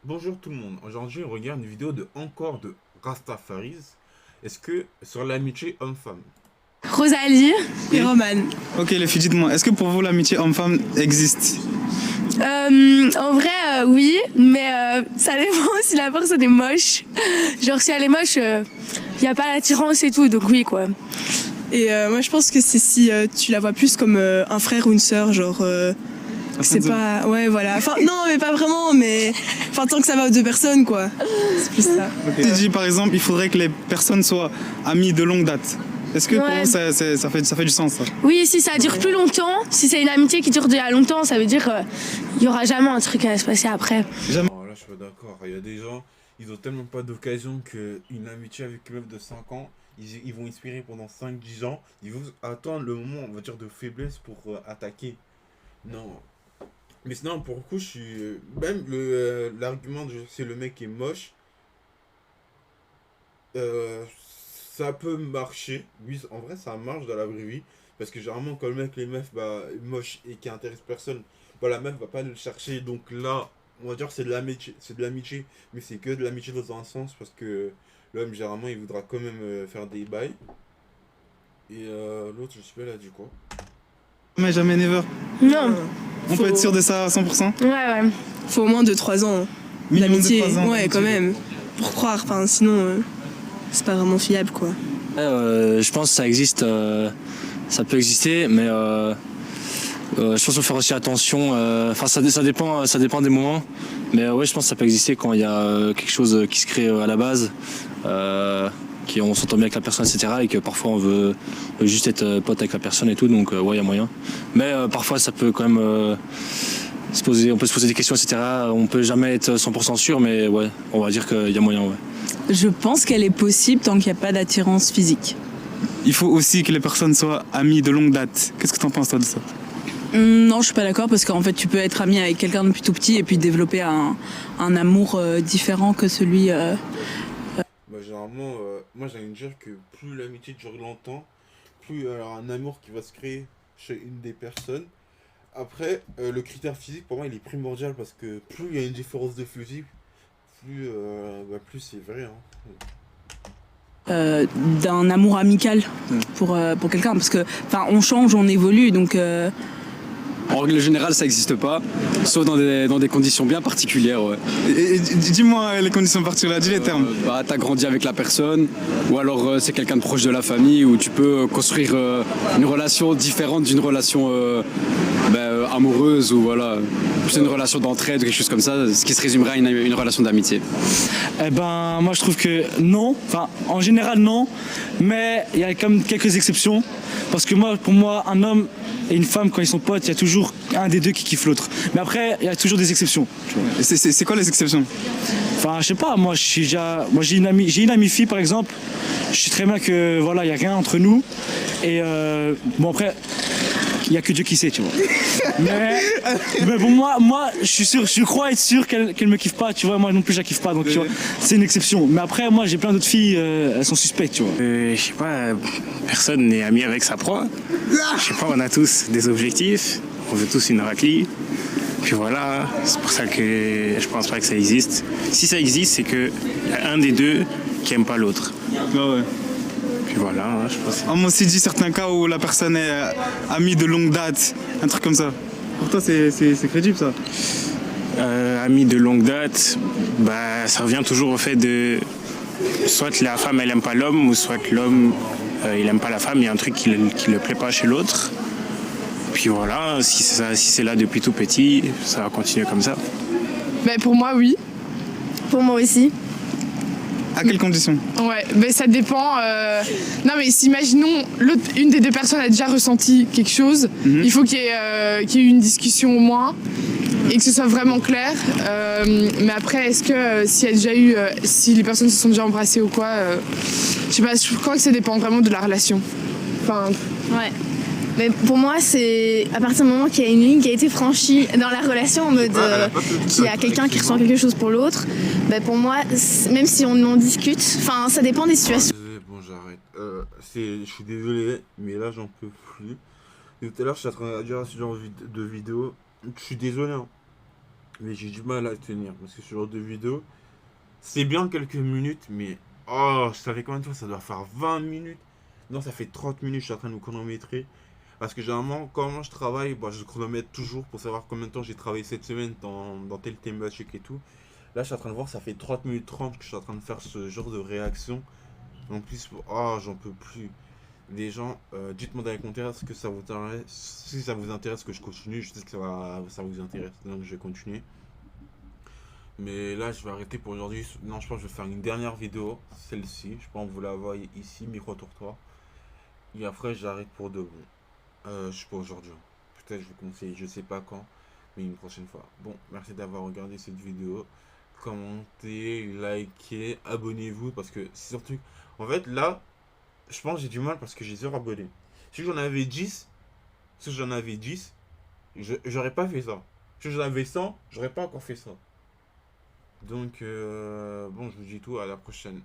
Bonjour tout le monde, aujourd'hui on regarde une vidéo de encore de Rastafaris. Est-ce que sur l'amitié homme-femme? Rosalie et Romane. Ok les filles, dites-moi, est-ce que pour vous l'amitié homme-femme existe? En vrai, oui, mais ça dépend si la personne est moche. Genre, si elle est moche, y a pas d'attirance et tout, donc oui, quoi. Et moi je pense que c'est si tu la vois plus comme un frère ou une sœur, genre c'est pas, ouais voilà, enfin non mais pas vraiment, mais enfin tant que ça va aux deux personnes quoi, c'est plus ça. Tu dis par exemple, il faudrait que les personnes soient amies de longue date. Est-ce que pour Ouais. vous ça fait du sens ça? Oui, si ça dure plus longtemps, si c'est une amitié qui dure déjà longtemps, ça veut dire y aura jamais un truc à se passer après. Non, là je suis pas d'accord, il y a des gens, ils ont tellement pas d'occasion qu'une amitié avec une meuf de 5 ans, ils vont inspirer pendant 5 10 ans, ils vont attendre le moment, on va dire, de faiblesse pour attaquer. Non. Mais sinon, pour le coup, je suis. Même l'argument de c'est le mec qui est moche, euh, ça peut marcher. Oui, en vrai, ça marche dans la vraie vie. Parce que généralement, quand le mec, les meufs, bah, moche et qui intéresse personne, bah, la meuf va pas le chercher. Donc là, on va dire que c'est de l'amitié. C'est de l'amitié. Mais c'est que de l'amitié dans un sens. Parce que l'homme, généralement, il voudra quand même faire des bails. Et l'autre, je sais pas, il a dit quoi. Mais jamais never. Non. On peut être sûr de ça à 100%? Ouais, ouais. Faut au moins 2-3 ans Minimum de d'amitié, 3 ans ouais d'amitié. quand même, pour croire, enfin sinon c'est pas vraiment fiable quoi. Je pense que ça existe, ça peut exister, mais je pense qu'il faut faire aussi attention. Enfin, ça dépend des moments. Mais ouais, je pense que ça peut exister quand il y a quelque chose qui se crée à la base, on s'entend bien avec la personne, etc. Et que parfois on veut juste être pote avec la personne et tout. Donc ouais, il y a moyen. Mais parfois ça peut quand même on peut se poser des questions, etc. On peut jamais être 100% sûr, mais ouais, on va dire qu'il y a moyen. Ouais. Je pense qu'elle est possible tant qu'il n'y a pas d'attirance physique. Il faut aussi que les personnes soient amies de longue date. Qu'est-ce que t'en penses toi de ça? Non, je suis pas d'accord parce qu'en fait, tu peux être ami avec quelqu'un depuis tout petit et puis développer un amour différent que celui. Bah, généralement, moi j'ai envie de dire que plus l'amitié dure longtemps, plus il y aura un amour qui va se créer chez une des personnes. Après, le critère physique pour moi il est primordial parce que plus il y a une différence de physique, plus c'est vrai. Hein. D'un amour amical pour quelqu'un parce que enfin on change, on évolue donc En règle générale, ça n'existe pas, sauf dans des conditions bien particulières. Ouais. Et dis-moi les conditions particulières, dis les termes. T'as grandi avec la personne, ou alors c'est quelqu'un de proche de la famille, où tu peux construire une relation différente d'une relation amoureuse, ou voilà, c'est une relation d'entraide, quelque chose comme ça, ce qui se résumerait à une relation d'amitié. Eh ben, moi je trouve que non. Enfin, en général non, mais il y a quand même quelques exceptions. Parce que pour moi, un homme et une femme, quand ils sont potes, il y a toujours un des deux qui kiffe l'autre. Mais après, il y a toujours des exceptions. Et c'est quoi les exceptions? Enfin, je sais pas. Moi, j'ai une amie fille par exemple. Je sais très bien que voilà, il y a rien entre nous. Et bon après. Il n'y a que Dieu qui sait, tu vois. Mais bon, moi, je crois être sûr qu'elle me kiffe pas, tu vois. Moi non plus, je la kiffe pas, donc tu vois, c'est une exception. Mais après, moi, j'ai plein d'autres filles, elles sont suspectes, tu vois. Je sais pas, personne n'est ami avec sa proie. Je sais pas, on a tous des objectifs, on veut tous une raclée. Puis voilà, c'est pour ça que je pense pas que ça existe. Si ça existe, c'est que y a un des deux qui aime pas l'autre. Ah ouais. Puis voilà, hein, je pense. On m'a aussi dit certains cas où la personne est amie de longue date, un truc comme ça. Pour toi, c'est crédible ça? Ami de longue date, bah ça revient toujours au fait de soit la femme elle aime pas l'homme, ou soit l'homme il aime pas la femme, il y a un truc qui le plaît pas chez l'autre. Puis voilà, si c'est là depuis tout petit, ça va continuer comme ça. Ben pour moi, oui. Pour moi aussi. À quelles conditions? Ouais, ben ça dépend. Non, mais si imaginons une des deux personnes a déjà ressenti quelque chose, il faut qu'il y ait eu une discussion au moins et que ce soit vraiment clair. Mais après, est-ce que s'il y a déjà eu, si les personnes se sont déjà embrassées ou quoi, je sais pas. Je crois que ça dépend vraiment de la relation. Enfin, Ouais. Mais pour moi, c'est à partir du moment qu'il y a une ligne qui a été franchie dans la relation, en mode qu'il y a quelqu'un qui ressent quelque chose pour l'autre, ben pour moi, même si on en discute, enfin, ça dépend des situations. Bon, j'arrête. Je suis désolé, mais là j'en peux plus. Et tout à l'heure, je suis en train de dire ce genre de vidéo. Je suis désolé. Hein. Mais j'ai du mal à tenir. Parce que ce genre de vidéo, c'est bien quelques minutes, mais... Oh, ça fait combien de temps? Ça doit faire 20 minutes. Non, ça fait 30 minutes, je suis en train de me chronométrer. Parce que généralement, quand je travaille, bah, je chronomètre toujours pour savoir combien de temps j'ai travaillé cette semaine dans telle thématique et tout. Là, je suis en train de voir, ça fait 30 minutes 30 que je suis en train de faire ce genre de réaction. En plus, oh, j'en peux plus. Les gens, dites-moi dans les commentaires ce que ça vous intéresse. Si ça vous intéresse que je continue, je sais que ça vous intéresse, donc je vais continuer. Mais là, je vais arrêter pour aujourd'hui. Non, je pense que je vais faire une dernière vidéo, celle-ci. Je pense que vous la voyez ici, micro-trottoir. Et après, j'arrête pour de bon. Je sais pas aujourd'hui. Peut-être je vais conseiller, je sais pas quand, mais une prochaine fois. Bon, merci d'avoir regardé cette vidéo. Commentez, likez, abonnez-vous parce que c'est surtout. En fait, là, je pense que j'ai du mal parce que j'ai 0 abonnés. Si j'en avais 10, j'aurais pas fait ça. Si j'en avais 100, j'aurais pas encore fait ça. Donc, bon, je vous dis tout, à la prochaine.